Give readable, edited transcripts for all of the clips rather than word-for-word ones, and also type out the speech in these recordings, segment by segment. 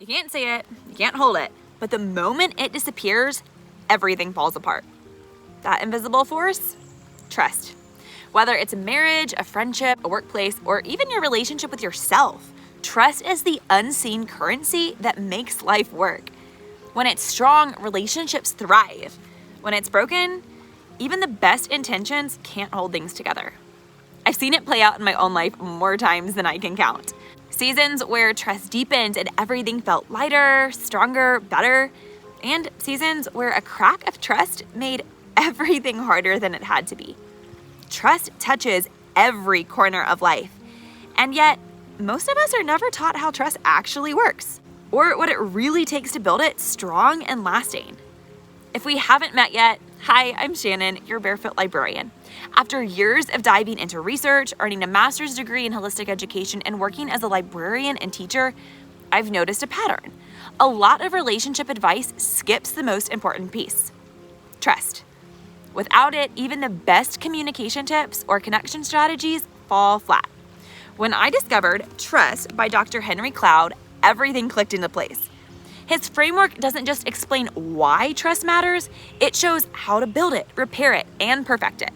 You can't see it, you can't hold it, but the moment it disappears, everything falls apart. That invisible force? Trust. Whether it's a marriage, a friendship, a workplace, or even your relationship with yourself, trust is the unseen currency that makes life work. When it's strong, relationships thrive. When it's broken, even the best intentions can't hold things together. I've seen it play out in my own life more times than I can count. Seasons where trust deepened and everything felt lighter, stronger, better, and seasons where a crack of trust made everything harder than it had to be. Trust touches every corner of life, and yet most of us are never taught how trust actually works, or what it really takes to build it strong and lasting. If we haven't met yet, hi, I'm Shannon, your Barefoot Librarian. After years of diving into research, earning a master's degree in holistic education, and working as a librarian and teacher, I've noticed a pattern. A lot of relationship advice skips the most important piece: trust. Without it, even the best communication tips or connection strategies fall flat. When I discovered Trust by Dr. Henry Cloud, everything clicked into place. His framework doesn't just explain why trust matters, it shows how to build it, repair it, and perfect it.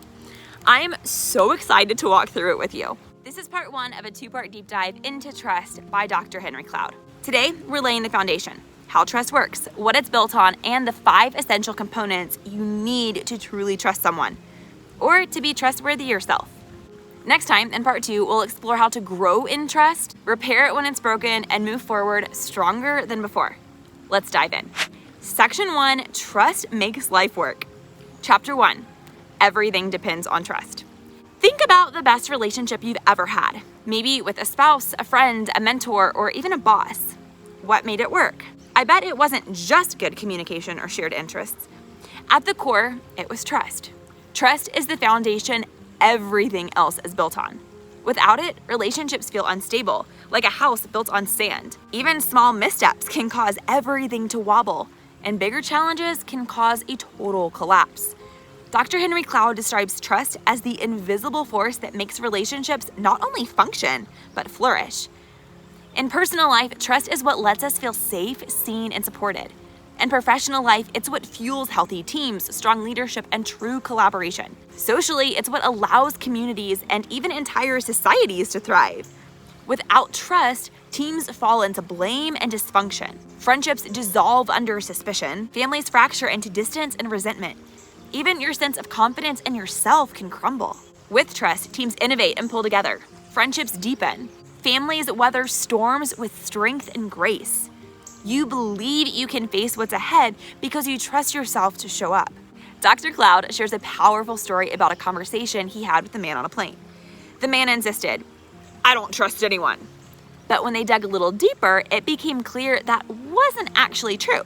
I'm so excited to walk through it with you. This is part 1 of a 2-part deep dive into trust by Dr. Henry Cloud. Today, we're laying the foundation: how trust works, what it's built on, and the 5 essential components you need to truly trust someone, or to be trustworthy yourself. Next time, in part 2, we'll explore how to grow in trust, repair it when it's broken, and move forward stronger than before. Let's dive in. Section 1, Trust Makes Life Work. Chapter 1, Everything Depends on Trust. Think about the best relationship you've ever had, maybe with a spouse, a friend, a mentor, or even a boss. What made it work? I bet it wasn't just good communication or shared interests. At the core, it was trust. Trust is the foundation everything else is built on. Without it, relationships feel unstable, like a house built on sand. Even small missteps can cause everything to wobble, and bigger challenges can cause a total collapse. Dr. Henry Cloud describes trust as the invisible force that makes relationships not only function, but flourish. In personal life, trust is what lets us feel safe, seen, and supported. In professional life, it's what fuels healthy teams, strong leadership, and true collaboration. Socially, it's what allows communities and even entire societies to thrive. Without trust, teams fall into blame and dysfunction. Friendships dissolve under suspicion. Families fracture into distance and resentment. Even your sense of confidence in yourself can crumble. With trust, teams innovate and pull together. Friendships deepen. Families weather storms with strength and grace. You believe you can face what's ahead because you trust yourself to show up. Dr. Cloud shares a powerful story about a conversation he had with a man on a plane. The man insisted, "I don't trust anyone." But when they dug a little deeper, it became clear that wasn't actually true.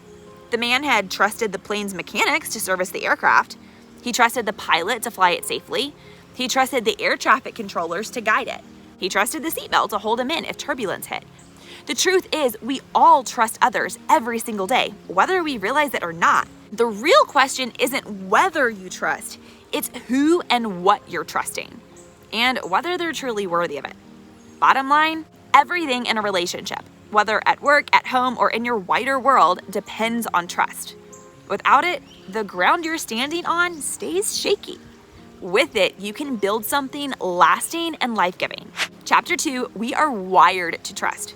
The man had trusted the plane's mechanics to service the aircraft. He trusted the pilot to fly it safely. He trusted the air traffic controllers to guide it. He trusted the seatbelt to hold him in if turbulence hit. The truth is, we all trust others every single day, whether we realize it or not. The real question isn't whether you trust, it's who and what you're trusting, and whether they're truly worthy of it. Bottom line, everything in a relationship, whether at work, at home, or in your wider world, depends on trust. Without it, the ground you're standing on stays shaky. With it, you can build something lasting and life-giving. Chapter 2, we are wired to trust.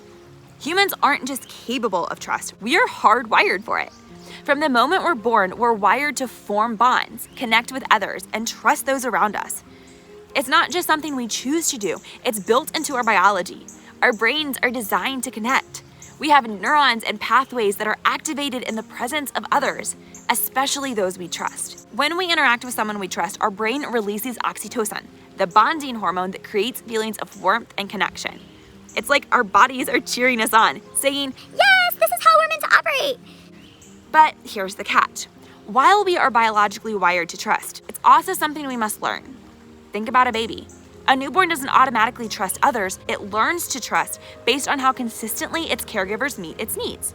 Humans aren't just capable of trust, we are hardwired for it. From the moment we're born, we're wired to form bonds, connect with others, and trust those around us. It's not just something we choose to do, it's built into our biology. Our brains are designed to connect. We have neurons and pathways that are activated in the presence of others, especially those we trust. When we interact with someone we trust, our brain releases oxytocin, the bonding hormone that creates feelings of warmth and connection. It's like our bodies are cheering us on, saying, "Yes, this is how we're meant to operate." But here's the catch. While we are biologically wired to trust, it's also something we must learn. Think about a baby. A newborn doesn't automatically trust others, it learns to trust based on how consistently its caregivers meet its needs.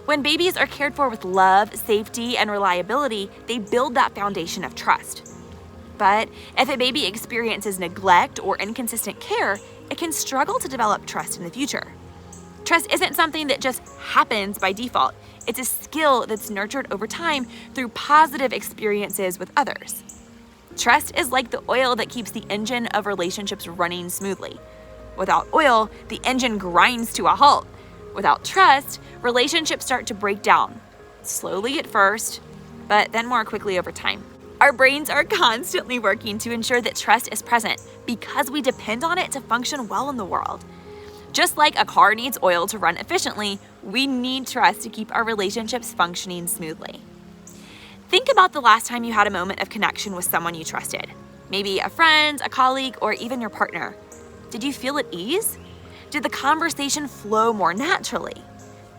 When babies are cared for with love, safety, and reliability, they build that foundation of trust. But if a baby experiences neglect or inconsistent care, it can struggle to develop trust in the future. Trust isn't something that just happens by default. It's a skill that's nurtured over time through positive experiences with others. Trust is like the oil that keeps the engine of relationships running smoothly. Without oil, the engine grinds to a halt. Without trust, relationships start to break down, slowly at first, but then more quickly over time. Our brains are constantly working to ensure that trust is present because we depend on it to function well in the world. Just like a car needs oil to run efficiently, we need trust to keep our relationships functioning smoothly. Think about the last time you had a moment of connection with someone you trusted. Maybe a friend, a colleague, or even your partner. Did you feel at ease? Did the conversation flow more naturally?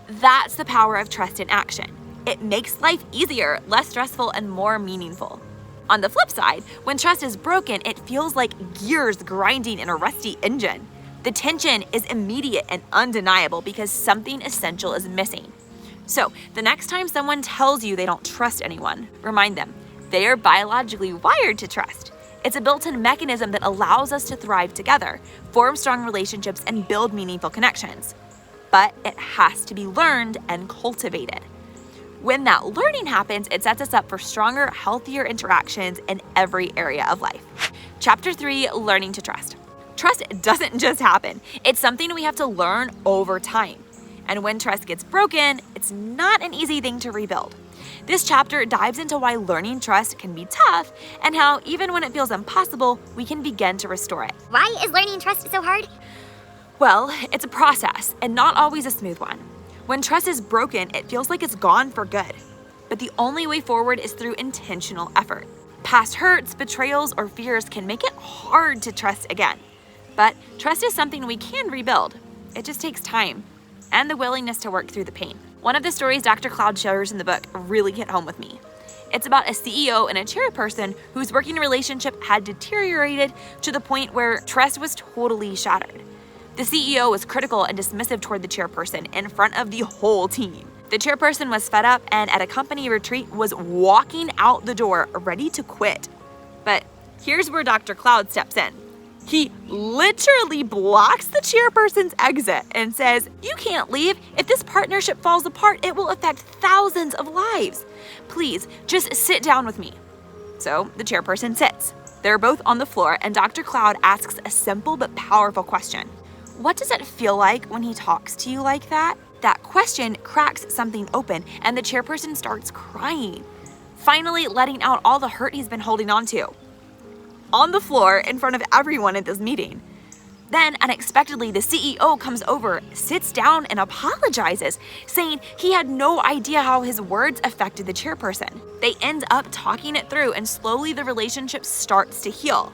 That's the power of trust in action. It makes life easier, less stressful, and more meaningful. On the flip side, when trust is broken, it feels like gears grinding in a rusty engine. The tension is immediate and undeniable because something essential is missing. So, the next time someone tells you they don't trust anyone, remind them they are biologically wired to trust. It's a built-in mechanism that allows us to thrive together, form strong relationships, and build meaningful connections. But it has to be learned and cultivated. When that learning happens, it sets us up for stronger, healthier interactions in every area of life. Chapter 3, Learning to Trust. Trust doesn't just happen. It's something we have to learn over time. And when trust gets broken, it's not an easy thing to rebuild. This chapter dives into why learning trust can be tough and how, even when it feels impossible, we can begin to restore it. Why is learning trust so hard? Well, it's a process and not always a smooth one. When trust is broken, it feels like it's gone for good. But the only way forward is through intentional effort. Past hurts, betrayals, or fears can make it hard to trust again. But trust is something we can rebuild. It just takes time and the willingness to work through the pain. One of the stories Dr. Cloud shares in the book really hit home with me. It's about a CEO and a chairperson whose working relationship had deteriorated to the point where trust was totally shattered. The CEO was critical and dismissive toward the chairperson in front of the whole team. The chairperson was fed up and at a company retreat was walking out the door ready to quit. But here's where Dr. Cloud steps in. He literally blocks the chairperson's exit and says, "You can't leave. If this partnership falls apart, it will affect thousands of lives. Please, just sit down with me." So the chairperson sits. They're both on the floor, and Dr. Cloud asks a simple but powerful question. What does it feel like when he talks to you like that? That question cracks something open, and the chairperson starts crying, finally letting out all the hurt he's been holding on to. On the floor in front of everyone at this meeting. Then, unexpectedly, the CEO comes over, sits down, and apologizes, saying he had no idea how his words affected the chairperson. They end up talking it through, and slowly the relationship starts to heal.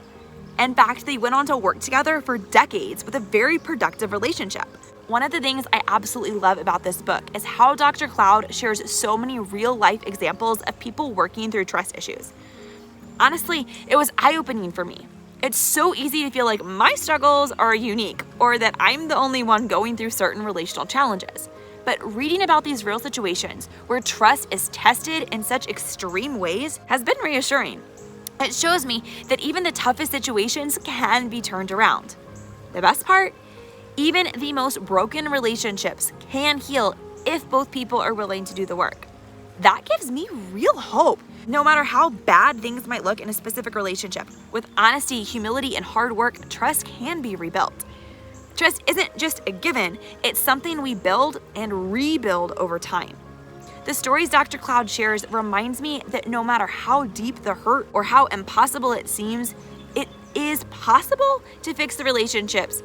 In fact, they went on to work together for decades with a very productive relationship. One of the things I absolutely love about this book is how Dr. Cloud shares so many real-life examples of people working through trust issues. Honestly, it was eye-opening for me. It's so easy to feel like my struggles are unique or that I'm the only one going through certain relational challenges. But reading about these real situations where trust is tested in such extreme ways has been reassuring. It shows me that even the toughest situations can be turned around. The best part? Even the most broken relationships can heal if both people are willing to do the work. That gives me real hope. No matter how bad things might look in a specific relationship, with honesty, humility, and hard work, trust can be rebuilt. Trust isn't just a given, it's something we build and rebuild over time. The stories Dr. Cloud shares reminds me that no matter how deep the hurt or how impossible it seems, it is possible to fix the relationships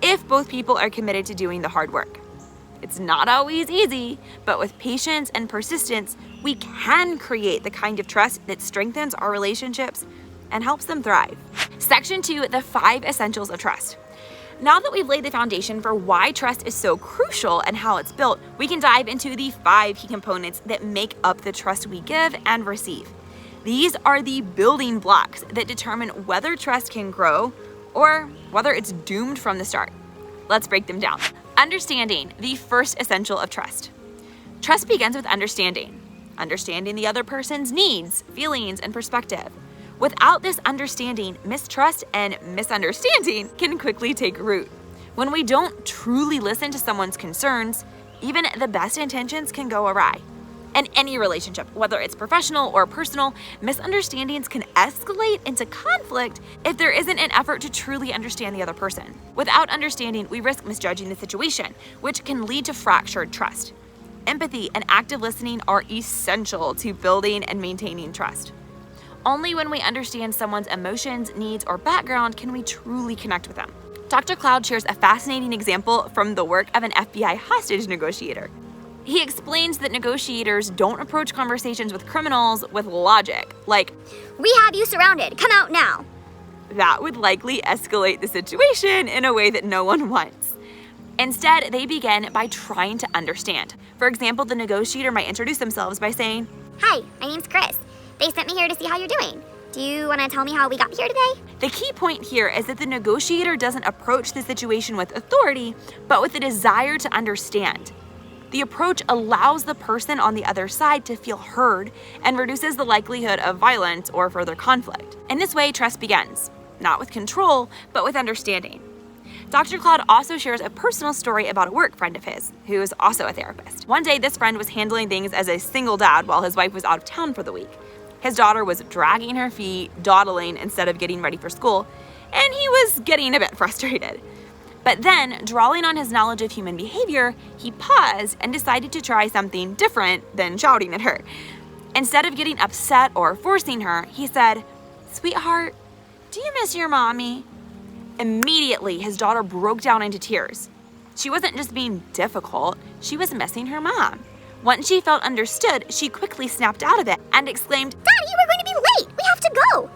if both people are committed to doing the hard work. It's not always easy, but with patience and persistence, we can create the kind of trust that strengthens our relationships and helps them thrive. Section 2, the 5 essentials of trust. Now that we've laid the foundation for why trust is so crucial and how it's built, we can dive into the 5 key components that make up the trust we give and receive. These are the building blocks that determine whether trust can grow or whether it's doomed from the start. Let's break them down. Understanding, the first essential of trust. Trust begins with understanding the other person's needs, feelings, and perspective. Without this understanding, mistrust and misunderstanding can quickly take root. When we don't truly listen to someone's concerns, even the best intentions can go awry. In any relationship, whether it's professional or personal, misunderstandings can escalate into conflict if there isn't an effort to truly understand the other person. Without understanding, we risk misjudging the situation, which can lead to fractured trust. Empathy and active listening are essential to building and maintaining trust. Only when we understand someone's emotions, needs, or background can we truly connect with them. Dr. Cloud shares a fascinating example from the work of an FBI hostage negotiator. He explains that negotiators don't approach conversations with criminals with logic, like, "We have you surrounded. Come out now." That would likely escalate the situation in a way that no one wants. Instead, they begin by trying to understand. For example, the negotiator might introduce themselves by saying, "Hi, my name's Chris. They sent me here to see how you're doing. Do you want to tell me how we got here today?" The key point here is that the negotiator doesn't approach the situation with authority, but with a desire to understand. The approach allows the person on the other side to feel heard and reduces the likelihood of violence or further conflict. In this way, trust begins, not with control, but with understanding. Dr. Cloud also shares a personal story about a work friend of his, who is also a therapist. One day, this friend was handling things as a single dad while his wife was out of town for the week. His daughter was dragging her feet, dawdling instead of getting ready for school, and he was getting a bit frustrated. But then, drawing on his knowledge of human behavior, he paused and decided to try something different than shouting at her. Instead of getting upset or forcing her, he said, "Sweetheart, do you miss your mommy?" Immediately, his daughter broke down into tears. She wasn't just being difficult, she was missing her mom. Once she felt understood, she quickly snapped out of it and exclaimed, "Daddy, we're going to be late. We have to go."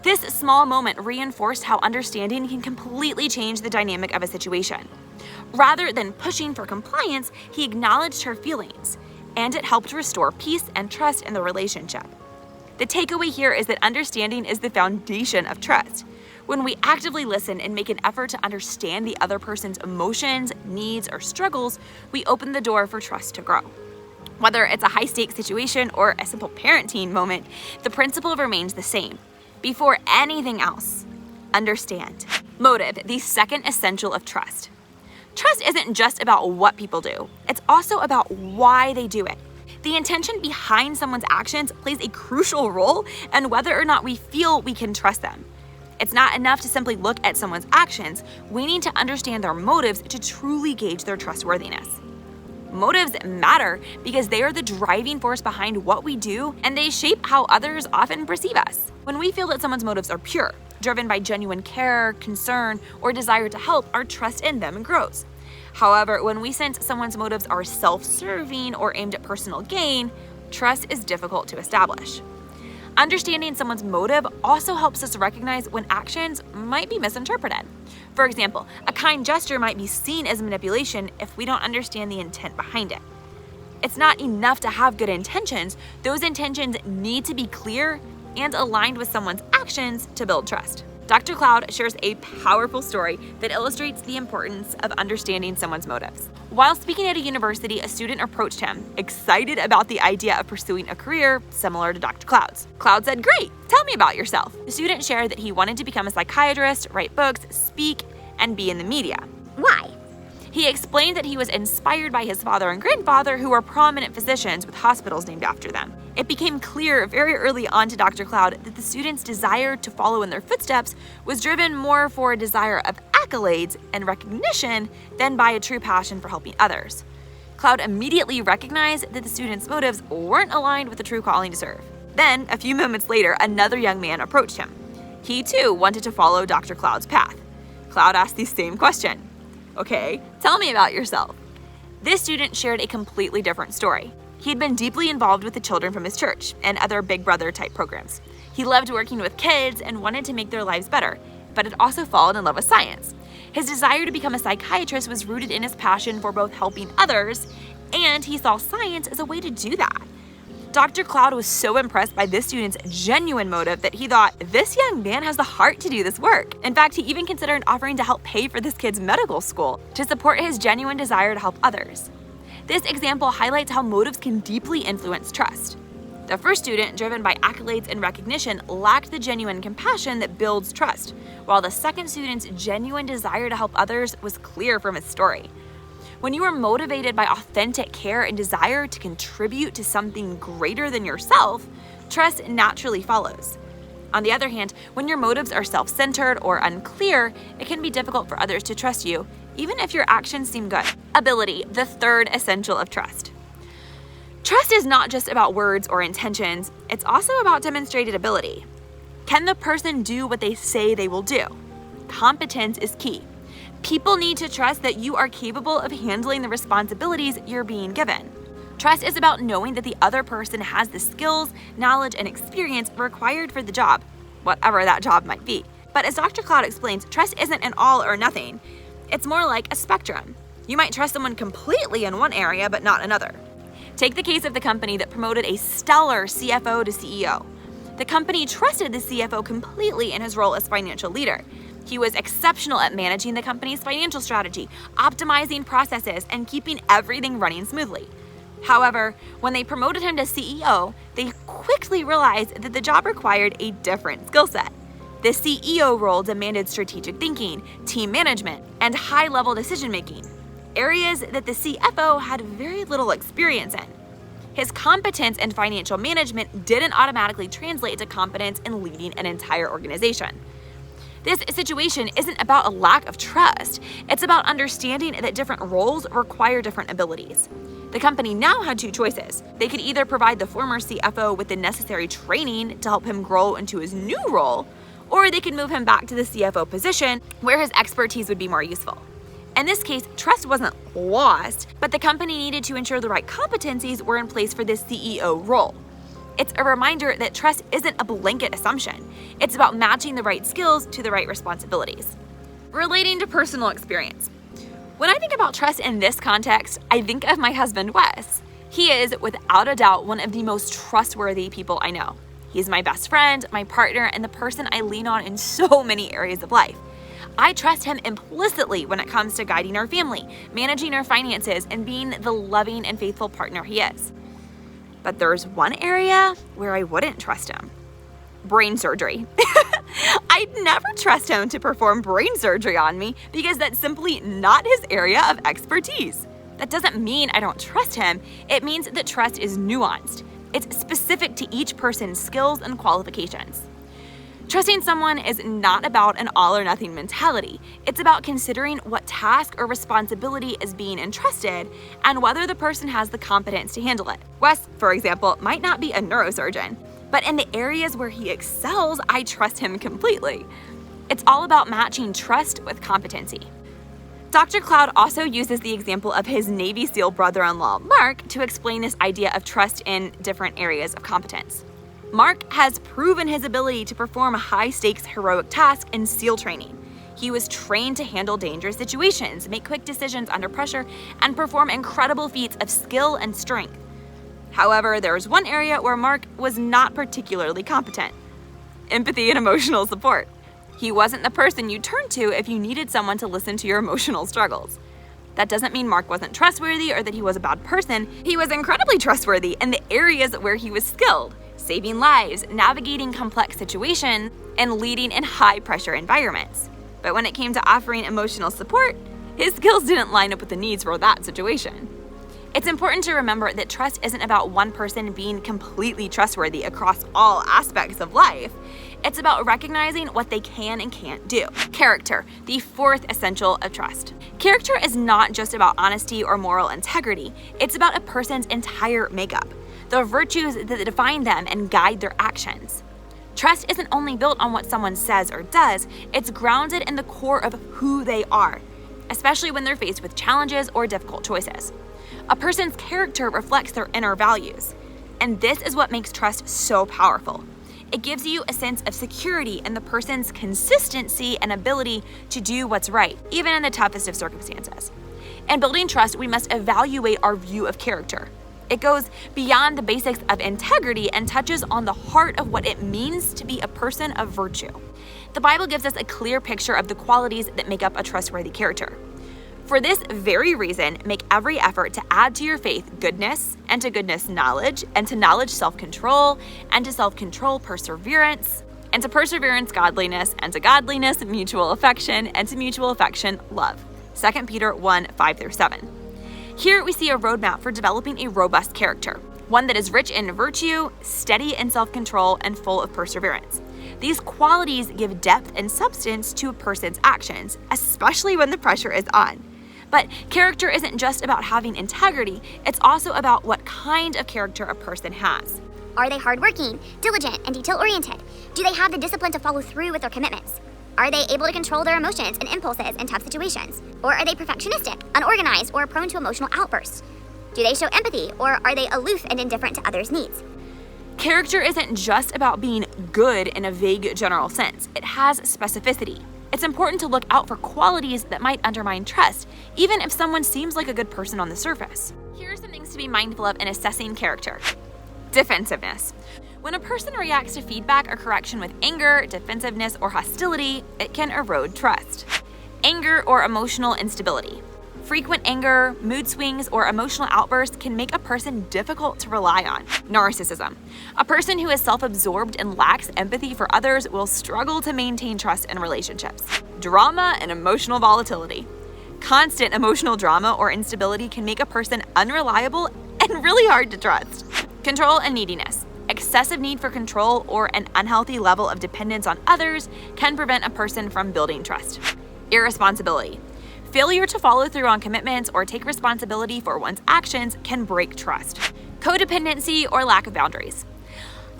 This small moment reinforced how understanding can completely change the dynamic of a situation. Rather than pushing for compliance, he acknowledged her feelings, and it helped restore peace and trust in the relationship. The takeaway here is that understanding is the foundation of trust. When we actively listen and make an effort to understand the other person's emotions, needs, or struggles, we open the door for trust to grow. Whether it's a high-stakes situation or a simple parenting moment, the principle remains the same. Before anything else, understand. Motive, the second essential of trust. Trust isn't just about what people do, it's also about why they do it. The intention behind someone's actions plays a crucial role in whether or not we feel we can trust them. It's not enough to simply look at someone's actions, we need to understand their motives to truly gauge their trustworthiness. Motives matter because they are the driving force behind what we do, and they shape how others often perceive us. When we feel that someone's motives are pure, driven by genuine care, concern, or desire to help, our trust in them grows. However, when we sense someone's motives are self-serving or aimed at personal gain, trust is difficult to establish. Understanding someone's motive also helps us recognize when actions might be misinterpreted. For example, a kind gesture might be seen as manipulation if we don't understand the intent behind it. It's not enough to have good intentions. Those intentions need to be clear and aligned with someone's actions to build trust. Dr. Cloud shares a powerful story that illustrates the importance of understanding someone's motives. While speaking at a university, a student approached him, excited about the idea of pursuing a career similar to Dr. Cloud's. Cloud said, "Great, tell me about yourself." The student shared that he wanted to become a psychiatrist, write books, speak, and be in the media. Why? He explained that he was inspired by his father and grandfather, who were prominent physicians with hospitals named after them. It became clear very early on to Dr. Cloud that the student's desire to follow in their footsteps was driven more for a desire of accolades and recognition than by a true passion for helping others. Cloud immediately recognized that the student's motives weren't aligned with the true calling to serve. Then, a few moments later, another young man approached him. He too wanted to follow Dr. Cloud's path. Cloud asked the same question. "Okay, tell me about yourself." This student shared a completely different story. He had been deeply involved with the children from his church and other Big Brother type programs. He loved working with kids and wanted to make their lives better, but had also fallen in love with science. His desire to become a psychiatrist was rooted in his passion for both helping others, and he saw science as a way to do that. Dr. Cloud was so impressed by this student's genuine motive that he thought, this young man has the heart to do this work. In fact, he even considered offering to help pay for this kid's medical school to support his genuine desire to help others. This example highlights how motives can deeply influence trust. The first student, driven by accolades and recognition, lacked the genuine compassion that builds trust, while the second student's genuine desire to help others was clear from his story. When you are motivated by authentic care and desire to contribute to something greater than yourself, trust naturally follows. On the other hand, when your motives are self-centered or unclear, it can be difficult for others to trust you, even if your actions seem good. Ability, the third essential of trust. Trust is not just about words or intentions, it's also about demonstrated ability. Can the person do what they say they will do? Competence is key. People need to trust that you are capable of handling the responsibilities you're being given. Trust is about knowing that the other person has the skills, knowledge, and experience required for the job, whatever that job might be. But as Dr. Cloud explains, trust isn't an all or nothing. It's more like a spectrum. You might trust someone completely in one area, but not another. Take the case of the company that promoted a stellar CFO to CEO. The company trusted the CFO completely in his role as financial leader. He was exceptional at managing the company's financial strategy, optimizing processes, and keeping everything running smoothly. However, when they promoted him to CEO, they quickly realized that the job required a different skill set. The CEO role demanded strategic thinking, team management, and high-level decision-making, areas that the CFO had very little experience in. His competence in financial management didn't automatically translate to competence in leading an entire organization. This situation isn't about a lack of trust. It's about understanding that different roles require different abilities. The company now had two choices. They could either provide the former CFO with the necessary training to help him grow into his new role, or they could move him back to the CFO position where his expertise would be more useful. In this case, trust wasn't lost, but the company needed to ensure the right competencies were in place for the CEO role. It's a reminder that trust isn't a blanket assumption. It's about matching the right skills to the right responsibilities. Relating to personal experience. When I think about trust in this context, I think of my husband, Wes. He is, without a doubt, one of the most trustworthy people I know. He's my best friend, my partner, and the person I lean on in so many areas of life. I trust him implicitly when it comes to guiding our family, managing our finances, and being the loving and faithful partner he is. But there's one area where I wouldn't trust him. Brain surgery. I'd never trust him to perform brain surgery on me because that's simply not his area of expertise. That doesn't mean I don't trust him. It means that trust is nuanced. It's specific to each person's skills and qualifications. Trusting someone is not about an all or nothing mentality. It's about considering what task or responsibility is being entrusted and whether the person has the competence to handle it. Wes, for example, might not be a neurosurgeon, but in the areas where he excels, I trust him completely. It's all about matching trust with competency. Dr. Cloud also uses the example of his Navy SEAL brother-in-law, Mark, to explain this idea of trust in different areas of competence. Mark has proven his ability to perform high-stakes heroic tasks in SEAL training. He was trained to handle dangerous situations, make quick decisions under pressure, and perform incredible feats of skill and strength. However, there was one area where Mark was not particularly competent: empathy and emotional support. He wasn't the person you turned to if you needed someone to listen to your emotional struggles. That doesn't mean Mark wasn't trustworthy or that he was a bad person. He was incredibly trustworthy in the areas where he was skilled: saving lives, navigating complex situations, and leading in high-pressure environments. But when it came to offering emotional support, his skills didn't line up with the needs for that situation. It's important to remember that trust isn't about one person being completely trustworthy across all aspects of life. It's about recognizing what they can and can't do. Character, the fourth essential of trust. Character is not just about honesty or moral integrity. It's about a person's entire makeup, the virtues that define them and guide their actions. Trust isn't only built on what someone says or does, it's grounded in the core of who they are, especially when they're faced with challenges or difficult choices. A person's character reflects their inner values, and this is what makes trust so powerful. It gives you a sense of security in the person's consistency and ability to do what's right, even in the toughest of circumstances. In building trust, we must evaluate our view of character. It goes beyond the basics of integrity and touches on the heart of what it means to be a person of virtue. The Bible gives us a clear picture of the qualities that make up a trustworthy character. For this very reason, make every effort to add to your faith goodness, and to goodness knowledge, and to knowledge self-control, and to self-control perseverance, and to perseverance godliness, and to godliness mutual affection, and to mutual affection love. 2 Peter 1, 5-7. Here we see a roadmap for developing a robust character, one that is rich in virtue, steady in self-control, and full of perseverance. These qualities give depth and substance to a person's actions, especially when the pressure is on. But character isn't just about having integrity, it's also about what kind of character a person has. Are they hardworking, diligent, and detail-oriented? Do they have the discipline to follow through with their commitments? Are they able to control their emotions and impulses in tough situations? Or are they perfectionistic, unorganized, or prone to emotional outbursts? Do they show empathy, or are they aloof and indifferent to others' needs? Character isn't just about being good in a vague general sense. It has specificity. It's important to look out for qualities that might undermine trust, even if someone seems like a good person on the surface. Here are some things to be mindful of in assessing character. Defensiveness. When a person reacts to feedback or correction with anger, defensiveness, or hostility, it can erode trust. Anger or emotional instability. Frequent anger, mood swings, or emotional outbursts can make a person difficult to rely on. Narcissism. A person who is self-absorbed and lacks empathy for others will struggle to maintain trust in relationships. Drama and emotional volatility. Constant emotional drama or instability can make a person unreliable and really hard to trust. Control and neediness. Excessive need for control or an unhealthy level of dependence on others can prevent a person from building trust. Irresponsibility. Failure to follow through on commitments or take responsibility for one's actions can break trust. Codependency or lack of boundaries.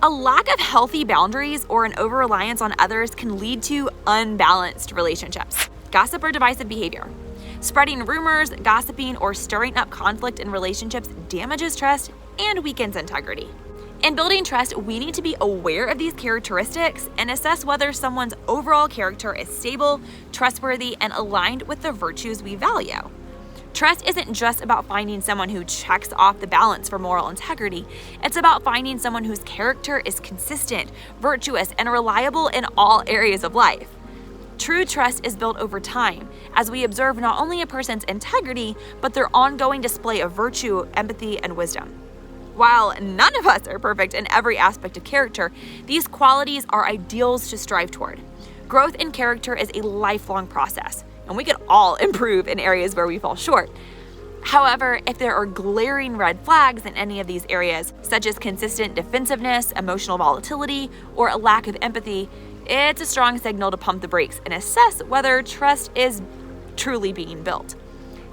A lack of healthy boundaries or an over-reliance on others can lead to unbalanced relationships. Gossip or divisive behavior. Spreading rumors, gossiping, or stirring up conflict in relationships damages trust and weakens integrity. In building trust, we need to be aware of these characteristics and assess whether someone's overall character is stable, trustworthy, and aligned with the virtues we value. Trust isn't just about finding someone who checks off the balance for moral integrity. It's about finding someone whose character is consistent, virtuous, and reliable in all areas of life. True trust is built over time as we observe not only a person's integrity, but their ongoing display of virtue, empathy, and wisdom. While none of us are perfect in every aspect of character, these qualities are ideals to strive toward. Growth in character is a lifelong process, and we can all improve in areas where we fall short. However, if there are glaring red flags in any of these areas, such as consistent defensiveness, emotional volatility, or a lack of empathy, it's a strong signal to pump the brakes and assess whether trust is truly being built.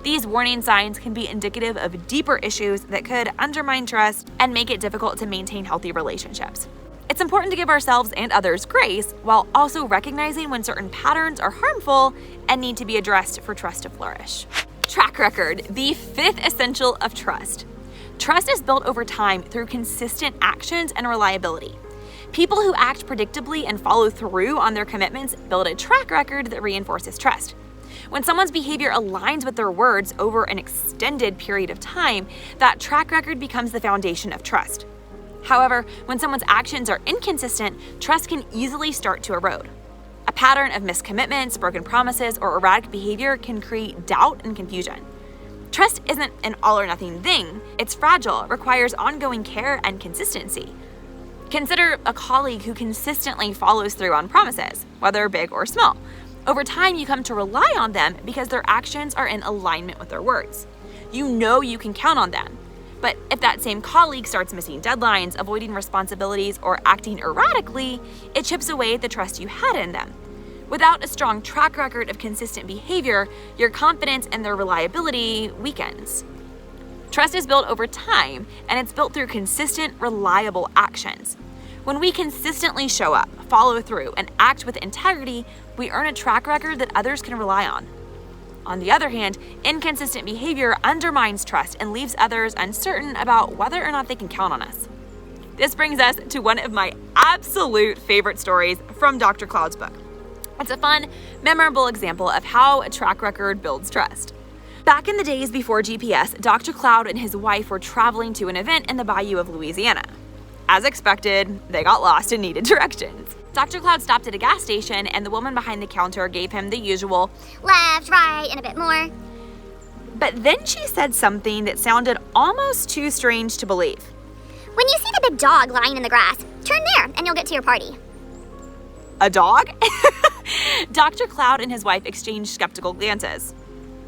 These warning signs can be indicative of deeper issues that could undermine trust and make it difficult to maintain healthy relationships. It's important to give ourselves and others grace while also recognizing when certain patterns are harmful and need to be addressed for trust to flourish. Track record, the fifth essential of trust. Trust is built over time through consistent actions and reliability. People who act predictably and follow through on their commitments build a track record that reinforces trust. When someone's behavior aligns with their words over an extended period of time, that track record becomes the foundation of trust. However, when someone's actions are inconsistent, trust can easily start to erode. A pattern of miscommitments, broken promises, or erratic behavior can create doubt and confusion. Trust isn't an all-or-nothing thing. It's fragile, requires ongoing care and consistency. Consider a colleague who consistently follows through on promises, whether big or small. Over time, you come to rely on them because their actions are in alignment with their words. You know you can count on them. But if that same colleague starts missing deadlines, avoiding responsibilities, or acting erratically, it chips away at the trust you had in them. Without a strong track record of consistent behavior, your confidence in their reliability weakens. Trust is built over time, and it's built through consistent, reliable actions. When we consistently show up, follow through, and act with integrity, we earn a track record that others can rely on. On the other hand, inconsistent behavior undermines trust and leaves others uncertain about whether or not they can count on us. This brings us to one of my absolute favorite stories from Dr. Cloud's book. It's a fun, memorable example of how a track record builds trust. Back in the days before GPS, Dr. Cloud and his wife were traveling to an event in the bayou of Louisiana. As expected, they got lost and needed directions. Dr. Cloud stopped at a gas station, and the woman behind the counter gave him the usual left, right, and a bit more. But then she said something that sounded almost too strange to believe. When you see the big dog lying in the grass, turn there and you'll get to your party. A dog? Dr. Cloud and his wife exchanged skeptical glances.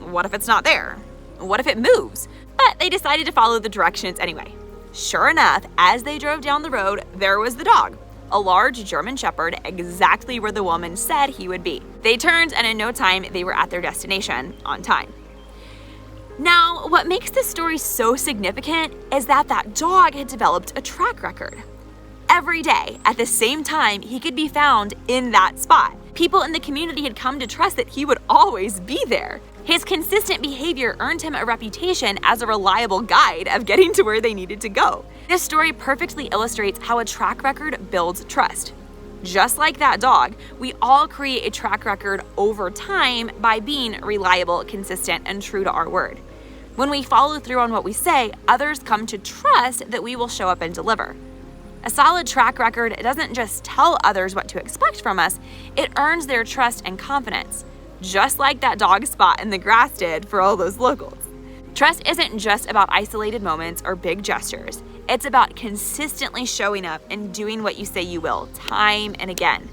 What if it's not there? What if it moves? But they decided to follow the directions anyway. Sure enough, as they drove down the road, there was the dog, a large German Shepherd, exactly where the woman said he would be. They turned, and in no time, they were at their destination on time. Now, what makes this story so significant is that dog had developed a track record. Every day, at the same time, he could be found in that spot. People in the community had come to trust that he would always be there. His consistent behavior earned him a reputation as a reliable guide of getting to where they needed to go. This story perfectly illustrates how a track record builds trust. Just like that dog, we all create a track record over time by being reliable, consistent, and true to our word. When we follow through on what we say, others come to trust that we will show up and deliver. A solid track record doesn't just tell others what to expect from us, it earns their trust and confidence, just like that dog spot in the grass did for all those locals. Trust isn't just about isolated moments or big gestures. It's about consistently showing up and doing what you say you will, time and again.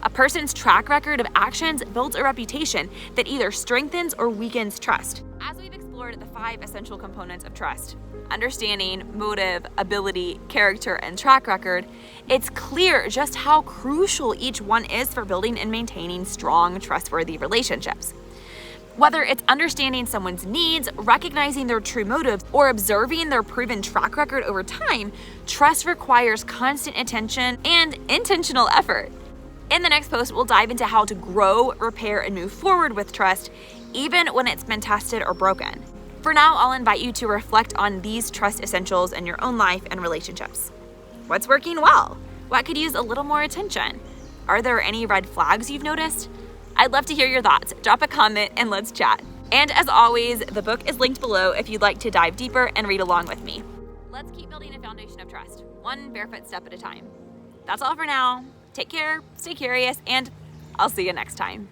A person's track record of actions builds a reputation that either strengthens or weakens trust. As we've explored the 5 essential components of trust, understanding, motive, ability, character, and track record, it's clear just how crucial each one is for building and maintaining strong, trustworthy relationships. Whether it's understanding someone's needs, recognizing their true motives, or observing their proven track record over time, trust requires constant attention and intentional effort. In the next post, we'll dive into how to grow, repair, and move forward with trust, even when it's been tested or broken. For now, I'll invite you to reflect on these trust essentials in your own life and relationships. What's working well? What could use a little more attention? Are there any red flags you've noticed? I'd love to hear your thoughts. Drop a comment and let's chat. And as always, the book is linked below if you'd like to dive deeper and read along with me. Let's keep building a foundation of trust, one barefoot step at a time. That's all for now. Take care, stay curious, and I'll see you next time.